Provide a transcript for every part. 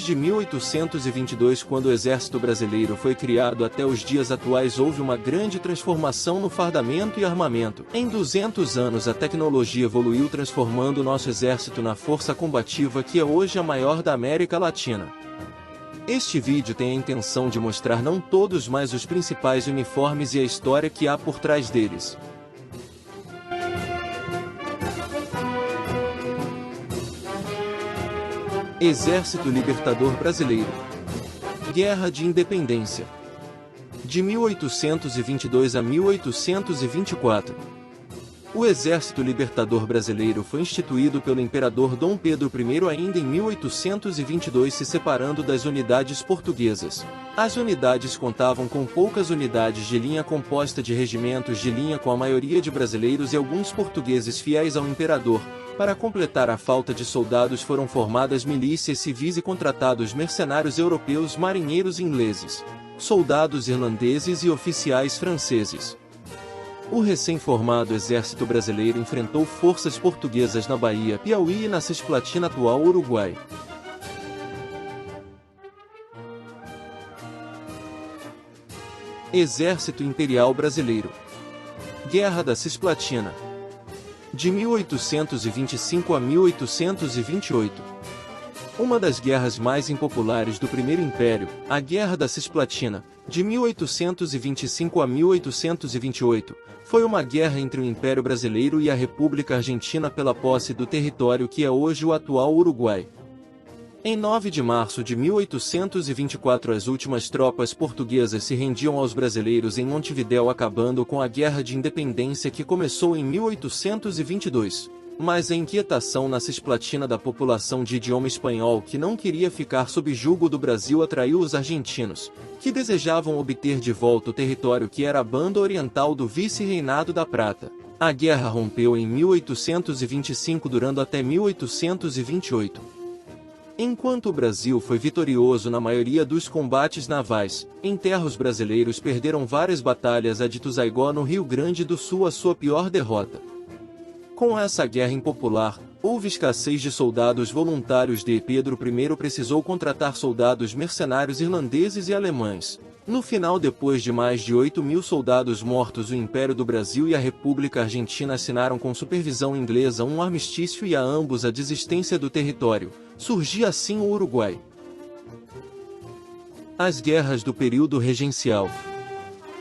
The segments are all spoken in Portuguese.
Desde 1822, quando o Exército Brasileiro foi criado até os dias atuais, houve uma grande transformação no fardamento e armamento. Em 200 anos, a tecnologia evoluiu, transformando o nosso exército na força combativa que é hoje a maior da América Latina. Este vídeo tem a intenção de mostrar não todos, mas os principais uniformes e a história que há por trás deles. Exército Libertador Brasileiro. Guerra de Independência. De 1822 a 1824. O Exército Libertador Brasileiro foi instituído pelo Imperador Dom Pedro I ainda em 1822, se separando das unidades portuguesas. As unidades contavam com poucas unidades de linha composta de regimentos de linha, com a maioria de brasileiros e alguns portugueses fiéis ao imperador. Para completar a falta de soldados, foram formadas milícias civis e contratados mercenários europeus, marinheiros ingleses, soldados irlandeses e oficiais franceses. O recém-formado Exército Brasileiro enfrentou forças portuguesas na Bahia, Piauí e na Cisplatina, atual Uruguai. Exército Imperial Brasileiro. Guerra da Cisplatina. De 1825 a 1828. Uma das guerras mais impopulares do Primeiro Império, a Guerra da Cisplatina, de 1825 a 1828, foi uma guerra entre o Império Brasileiro e a República Argentina pela posse do território que é hoje o atual Uruguai. Em 9 de março de 1824, as últimas tropas portuguesas se rendiam aos brasileiros em Montevidéu, acabando com a Guerra de Independência que começou em 1822. Mas a inquietação na Cisplatina da população de idioma espanhol, que não queria ficar sob jugo do Brasil, atraiu os argentinos, que desejavam obter de volta o território que era a banda oriental do Vice-Reinado da Prata. A guerra rompeu em 1825, durando até 1828. Enquanto o Brasil foi vitorioso na maioria dos combates navais, em terra os brasileiros perderam várias batalhas. A de Ituzaingó, no Rio Grande do Sul, a sua pior derrota. Com essa guerra impopular, houve escassez de soldados voluntários. Pedro I precisou contratar soldados mercenários irlandeses e alemães. No final, depois de mais de 8.000 soldados mortos, o Império do Brasil e a República Argentina assinaram com supervisão inglesa um armistício e a ambos a desistência do território. Surgia assim o Uruguai. As guerras do período regencial.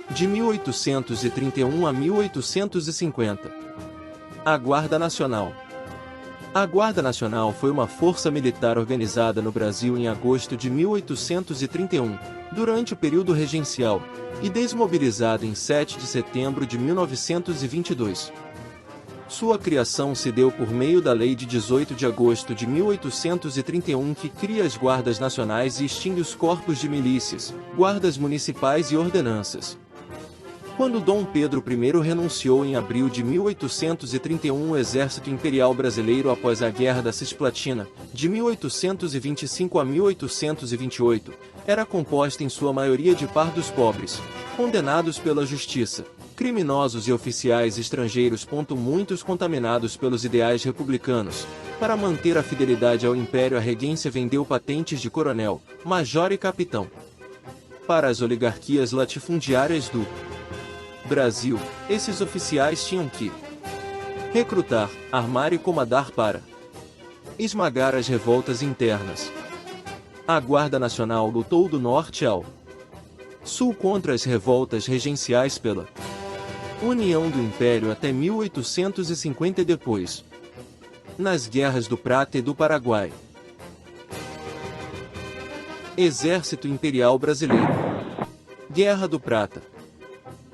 De 1831 a 1850. A Guarda Nacional. A Guarda Nacional foi uma força militar organizada no Brasil em agosto de 1831, durante o período regencial, e desmobilizada em 7 de setembro de 1922. Sua criação se deu por meio da Lei de 18 de agosto de 1831, que cria as guardas nacionais e extingue os corpos de milícias, guardas municipais e ordenanças. Quando Dom Pedro I renunciou em abril de 1831, o Exército Imperial Brasileiro, após a Guerra da Cisplatina, de 1825 a 1828, era composta em sua maioria de pardos pobres, condenados pela justiça, criminosos e oficiais estrangeiros. Muitos contaminados pelos ideais republicanos. Para manter a fidelidade ao Império, a regência vendeu patentes de coronel, major e capitão para as oligarquias latifundiárias do Brasil. Esses oficiais tinham que recrutar, armar e comandar para esmagar as revoltas internas. A Guarda Nacional lutou do norte ao sul contra as revoltas regenciais pela União do Império até 1850 e depois nas guerras do Prata e do Paraguai. Exército Imperial Brasileiro. Guerra do Prata.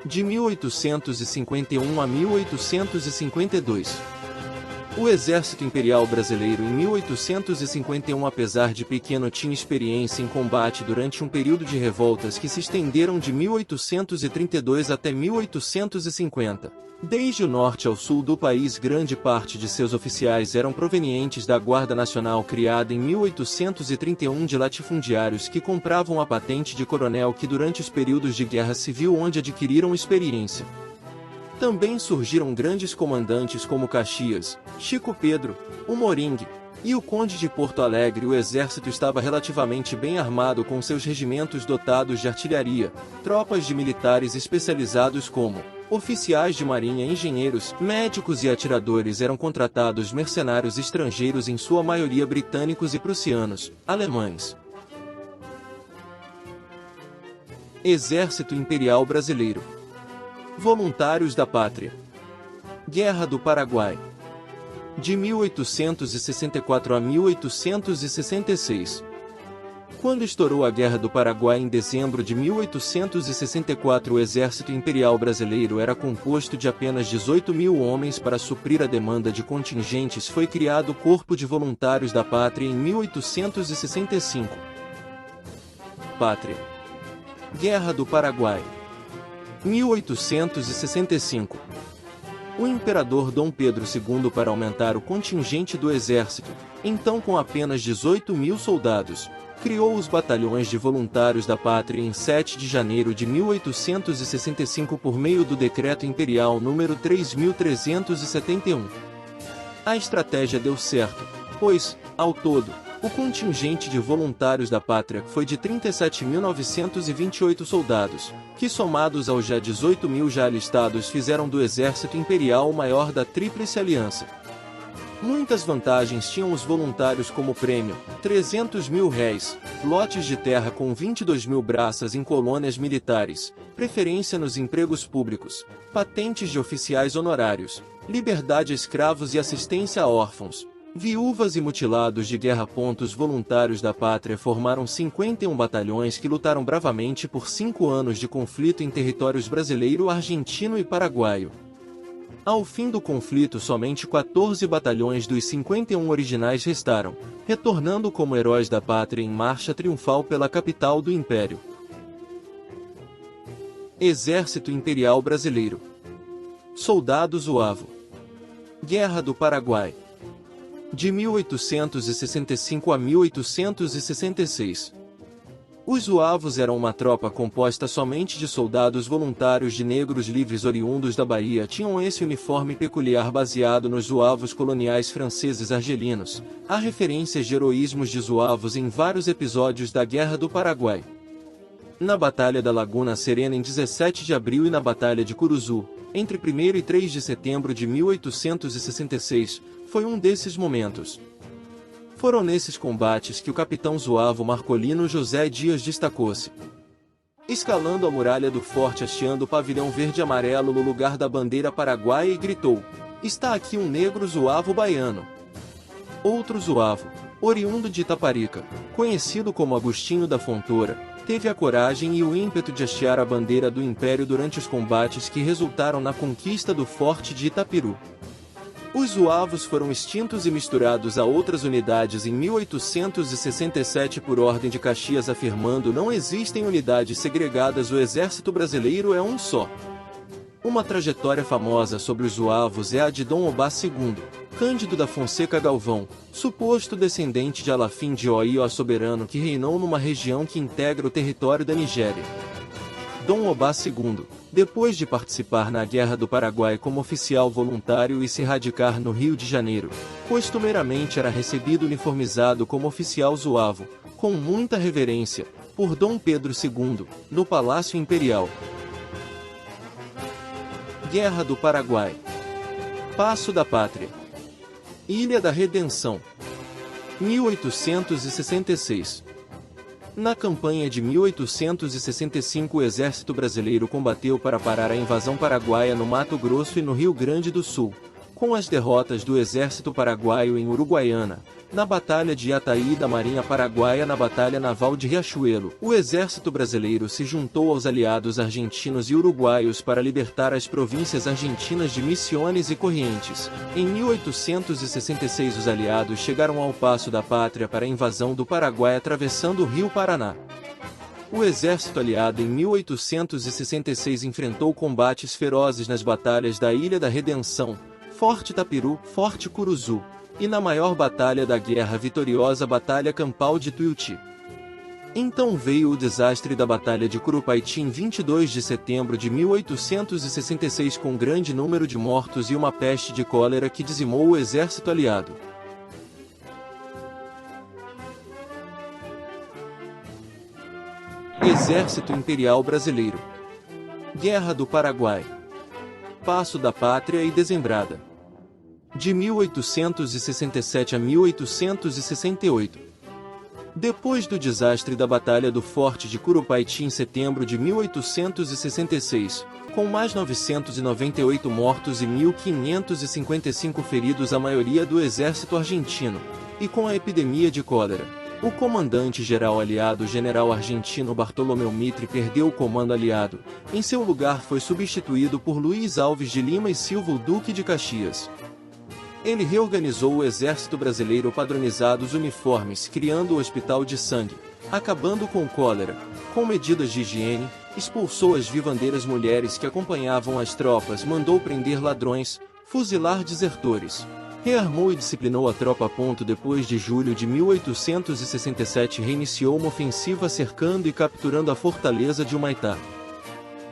De 1851 a 1852. O Exército Imperial Brasileiro em 1851, apesar de pequeno, tinha experiência em combate durante um período de revoltas que se estenderam de 1832 até 1850. Desde o norte ao sul do país, grande parte de seus oficiais eram provenientes da Guarda Nacional, criada em 1831 de latifundiários que compravam a patente de coronel, que durante os períodos de guerra civil onde adquiriram experiência. Também surgiram grandes comandantes como Caxias, Chico Pedro, o Moringue, E o Conde de Porto Alegre. O exército estava relativamente bem armado, com seus regimentos dotados de artilharia, tropas de militares especializados como oficiais de marinha, engenheiros, médicos e atiradores. Eram contratados mercenários estrangeiros, em sua maioria britânicos e prussianos, alemães. Exército Imperial Brasileiro. Voluntários da Pátria. Guerra do Paraguai. De 1864 a 1866. Quando estourou a Guerra do Paraguai em dezembro de 1864, o Exército Imperial Brasileiro era composto de apenas 18.000 homens. Para suprir a demanda de contingentes, foi criado o Corpo de Voluntários da Pátria em 1865. Pátria. Guerra do Paraguai. 1865. O imperador Dom Pedro II, para aumentar o contingente do exército, então com apenas 18.000 soldados, criou os Batalhões de Voluntários da Pátria em 7 de janeiro de 1865 por meio do Decreto Imperial número 3.371. A estratégia deu certo, pois, ao todo, o contingente de voluntários da Pátria foi de 37.928 soldados, que somados aos já 18.000 já alistados fizeram do Exército Imperial o maior da Tríplice Aliança. Muitas vantagens tinham os voluntários, como prêmio: 300 mil réis, lotes de terra com 22 mil braças em colônias militares, preferência nos empregos públicos, patentes de oficiais honorários, liberdade a escravos e assistência a órfãos, viúvas e mutilados de guerra. Os voluntários da Pátria formaram 51 batalhões que lutaram bravamente por 5 anos de conflito em territórios brasileiro, argentino e paraguaio. Ao fim do conflito, somente 14 batalhões dos 51 originais restaram, retornando como heróis da pátria em marcha triunfal pela capital do Império. Exército Imperial Brasileiro. Soldado Zuavo. Guerra do Paraguai. De 1865 a 1866. Os zuavos eram uma tropa composta somente de soldados voluntários de negros livres oriundos da Bahia. Tinham esse uniforme peculiar baseado nos zuavos coloniais franceses argelinos. Há referências de heroísmos de zuavos em vários episódios da Guerra do Paraguai. Na Batalha da Laguna Serena em 17 de abril e na Batalha de Curuzu, entre 1º e 3 de setembro de 1866, foi um desses momentos. Foram nesses combates que o capitão zuavo Marcolino José Dias destacou-se. Escalando a muralha do forte, hasteando o pavilhão verde e amarelo no lugar da bandeira paraguaia, e gritou: "Está aqui um negro zuavo baiano." Outro zuavo, oriundo de Itaparica, conhecido como Agostinho da Fontoura, teve a coragem e o ímpeto de hastear a bandeira do Império durante os combates que resultaram na conquista do forte de Itapiru. Os zuavos foram extintos e misturados a outras unidades em 1867 por ordem de Caxias, afirmando: "Não existem unidades segregadas, o exército brasileiro é um só." Uma trajetória famosa sobre os zuavos é a de Dom Obá II, Cândido da Fonseca Galvão, suposto descendente de Alafim de Oio soberano que reinou numa região que integra o território da Nigéria. Dom Obá II, depois de participar na Guerra do Paraguai como oficial voluntário e se radicar no Rio de Janeiro, costumeiramente era recebido uniformizado como oficial zuavo, com muita reverência, por Dom Pedro II, no Palácio Imperial. Guerra do Paraguai. Passo da Pátria. Ilha da Redenção. 1866. Na campanha de 1865, o exército brasileiro combateu para parar a invasão paraguaia no Mato Grosso e no Rio Grande do Sul, com as derrotas do exército paraguaio em Uruguaiana, na Batalha de Itaí, e da Marinha Paraguaia na Batalha Naval de Riachuelo. O exército brasileiro se juntou aos aliados argentinos e uruguaios para libertar as províncias argentinas de Misiones e Corrientes. Em 1866, os aliados chegaram ao Passo da Pátria para a invasão do Paraguai atravessando o Rio Paraná. O exército aliado em 1866 enfrentou combates ferozes nas batalhas da Ilha da Redenção, Forte Itapiru, Forte Curuzu, e na maior batalha da guerra, a vitoriosa Batalha Campal de Tuiuti. Então veio o desastre da Batalha de Curupaiti em 22 de setembro de 1866, com grande número de mortos e uma peste de cólera que dizimou o exército aliado. Exército Imperial Brasileiro. Guerra do Paraguai. Passo da Pátria e Dezembrada. De 1867 a 1868. Depois do desastre da Batalha do Forte de Curupaiti em setembro de 1866, com mais 998 mortos e 1.555 feridos, a maioria do exército argentino, e com a epidemia de cólera, o comandante-geral aliado general argentino Bartolomeu Mitre perdeu o comando aliado. Em seu lugar foi substituído por Luiz Alves de Lima e Silva, o Duque de Caxias. Ele reorganizou o exército brasileiro padronizado os uniformes, criando o Hospital de Sangue, acabando com cólera, com medidas de higiene, expulsou as vivandeiras mulheres que acompanhavam as tropas, mandou prender ladrões, fuzilar desertores. Rearmou e disciplinou a tropa. Depois de julho de 1867 reiniciou uma ofensiva cercando e capturando a fortaleza de Humaitá.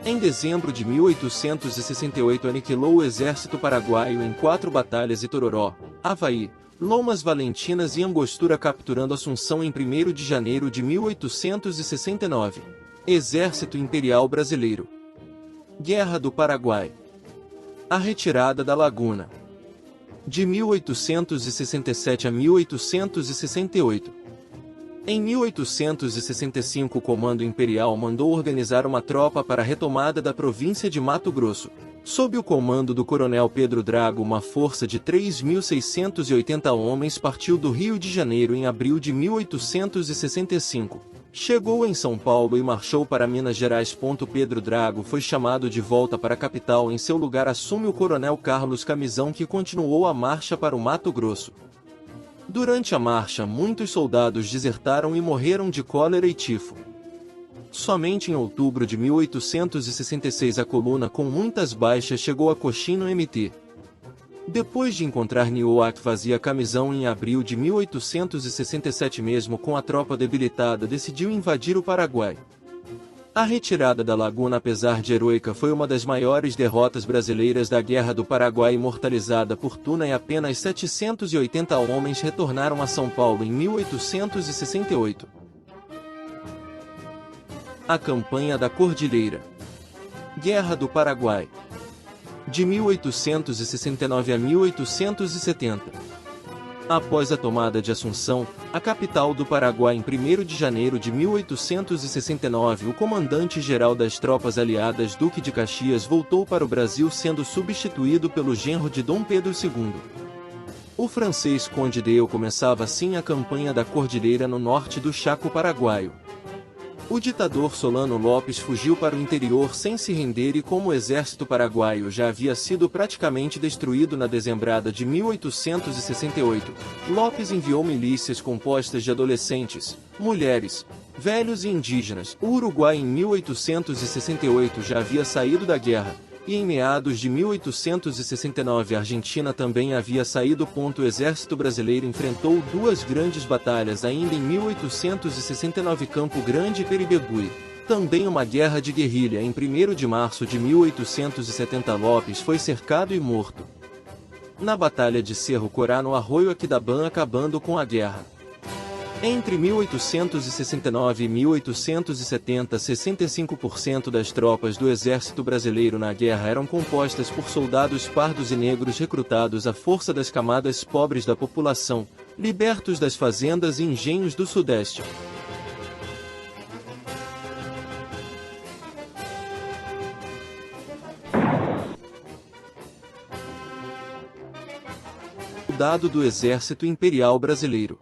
Em dezembro de 1868 aniquilou o exército paraguaio em 4 batalhas: Itororó, Avaí, Lomas Valentinas e Angostura, capturando Assunção em 1º de janeiro de 1869. Exército Imperial Brasileiro. Guerra do Paraguai. A retirada da Laguna. De 1867 a 1868. Em 1865 o Comando Imperial mandou organizar uma tropa para a retomada da província de Mato Grosso. Sob o comando do coronel Pedro Drago, uma força de 3.680 homens partiu do Rio de Janeiro em abril de 1865. Chegou em São Paulo e marchou para Minas Gerais. Pedro Drago foi chamado de volta para a capital. Em seu lugar assume o coronel Carlos Camisão, que continuou a marcha para o Mato Grosso. Durante a marcha, muitos soldados desertaram e morreram de cólera e tifo. Somente em outubro de 1866 a coluna, com muitas baixas, chegou a Coxim, no MT. Depois de encontrar Nioac, fazia Camisão em abril de 1867, mesmo com a tropa debilitada, decidiu invadir o Paraguai. A retirada da Laguna, apesar de heroica, foi uma das maiores derrotas brasileiras da Guerra do Paraguai, imortalizada por Tuna, e apenas 780 homens retornaram a São Paulo em 1868. A Campanha da Cordilheira. Guerra do Paraguai. De 1869 a 1870. Após a tomada de Assunção, a capital do Paraguai, em 1º de janeiro de 1869, o comandante-geral das tropas aliadas, Duque de Caxias, voltou para o Brasil, sendo substituído pelo genro de Dom Pedro II. O francês Conde de Eu começava assim a Campanha da Cordilheira no norte do Chaco paraguaio. O ditador Solano Lopes fugiu para o interior sem se render, e como o exército paraguaio já havia sido praticamente destruído na dezembrada de 1868, Lopes enviou milícias compostas de adolescentes, mulheres, velhos e indígenas. O Uruguai em 1868 já havia saído da guerra, e em meados de 1869 a Argentina também havia saído. O exército brasileiro enfrentou 2 grandes batalhas ainda em 1869, Campo Grande e Peribegui. Também uma guerra de guerrilha. Em 1º de março de 1870 Lopes foi cercado e morto na Batalha de Cerro Corá, no Arroio Aquidabã, acabando com a guerra. Entre 1869 e 1870, 65% das tropas do exército brasileiro na guerra eram compostas por soldados pardos e negros recrutados à força das camadas pobres da população, libertos das fazendas e engenhos do Sudeste. Soldado do Exército Imperial Brasileiro.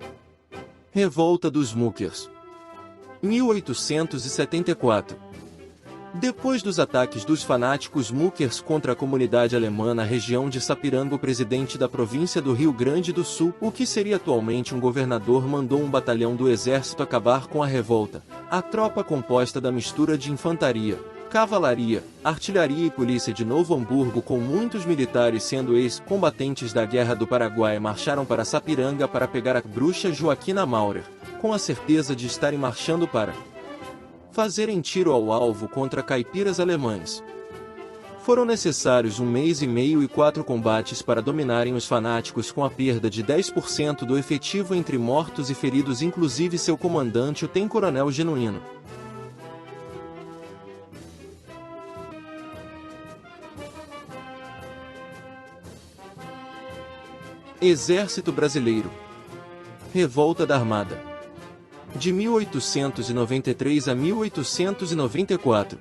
Revolta dos Muckers. 1874. Depois dos ataques dos fanáticos Muckers contra a comunidade alemã na região de Sapiranga, o presidente da província do Rio Grande do Sul, o que seria atualmente um governador, mandou um batalhão do exército acabar com a revolta. A tropa, composta da mistura de infantaria, cavalaria, artilharia e polícia de Novo Hamburgo, com muitos militares sendo ex-combatentes da Guerra do Paraguai, marcharam para Sapiranga para pegar a bruxa Joaquina Maurer, com a certeza de estarem marchando para fazerem tiro ao alvo contra caipiras alemães. Foram necessários 1 mês e meio e 4 combates para dominarem os fanáticos, com a perda de 10% do efetivo entre mortos e feridos, inclusive seu comandante, o tenente-coronel Genuíno. Exército Brasileiro. Revolta da Armada. De 1893 a 1894.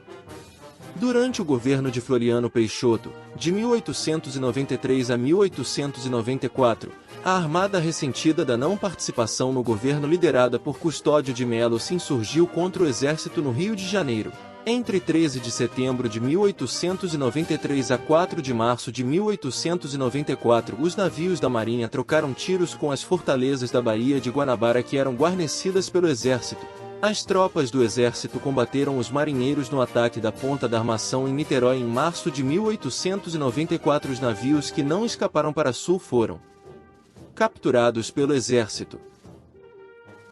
Durante o governo de Floriano Peixoto, de 1893 a 1894, a Armada, ressentida da não participação no governo liderada por Custódio de Melo, se insurgiu contra o exército no Rio de Janeiro. Entre 13 de setembro de 1893 a 4 de março de 1894, os navios da Marinha trocaram tiros com as fortalezas da Baía de Guanabara que eram guarnecidas pelo exército. As tropas do exército combateram os marinheiros no ataque da Ponta da Armação em Niterói em março de 1894. Os navios que não escaparam para sul foram capturados pelo exército.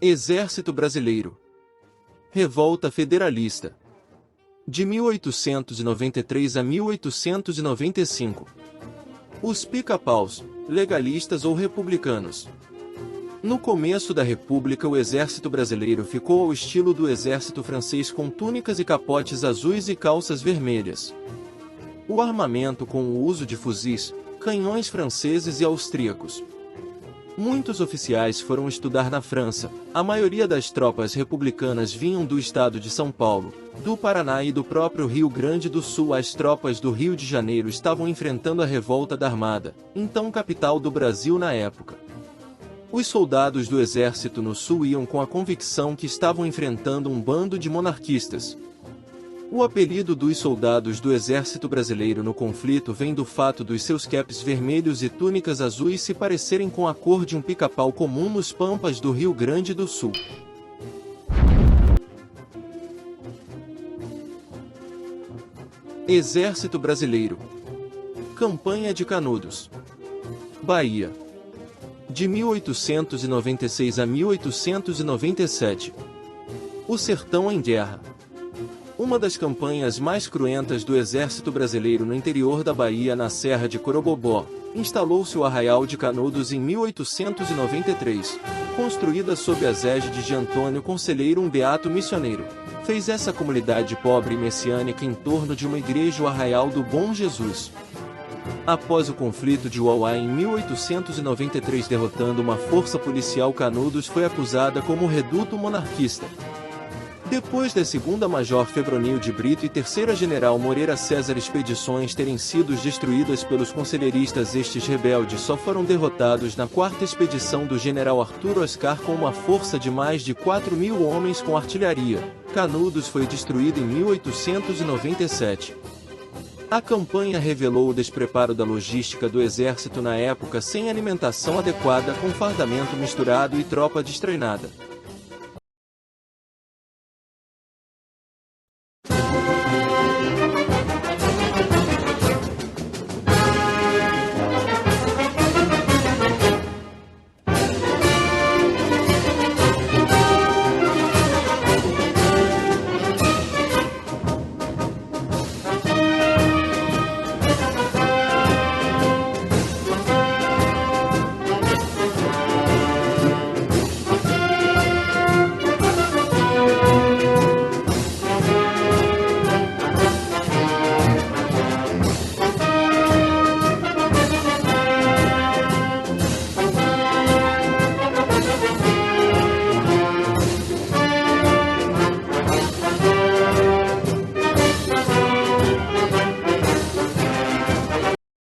Exército Brasileiro. Revolta Federalista. De 1893 a 1895. Os pica-paus, legalistas ou republicanos. No começo da República, o exército brasileiro ficou ao estilo do exército francês, com túnicas e capotes azuis e calças vermelhas. O armamento com o uso de fuzis, canhões franceses e austríacos. Muitos oficiais foram estudar na França. A maioria das tropas republicanas vinham do estado de São Paulo, do Paraná e do próprio Rio Grande do Sul. As tropas do Rio de Janeiro estavam enfrentando a revolta da Armada, então capital do Brasil na época. Os soldados do exército no Sul iam com a convicção que estavam enfrentando um bando de monarquistas. O apelido dos soldados do exército brasileiro no conflito vem do fato dos seus capes vermelhos e túnicas azuis se parecerem com a cor de um pica-pau comum nos pampas do Rio Grande do Sul. Exército Brasileiro. Campanha de Canudos. Bahia. De 1896 a 1897. O Sertão em Guerra. Uma das campanhas mais cruentas do exército brasileiro no interior da Bahia, na Serra de Corobobó, instalou-se o Arraial de Canudos em 1893, construída sob as égides de Antônio Conselheiro, um beato missioneiro. Fez essa comunidade pobre e messiânica em torno de uma igreja, o Arraial do Bom Jesus. Após o conflito de Uauá em 1893, derrotando uma força policial, Canudos foi acusada como reduto monarquista. Depois da segunda Major Febronil de Brito e terceira General Moreira César expedições terem sido destruídas pelos conselheiristas, estes rebeldes só foram derrotados na quarta expedição do General Arthur Oscar com uma força de mais de 4.000 homens com artilharia. Canudos foi destruído em 1897. A campanha revelou o despreparo da logística do exército na época, sem alimentação adequada, com fardamento misturado e tropa destreinada.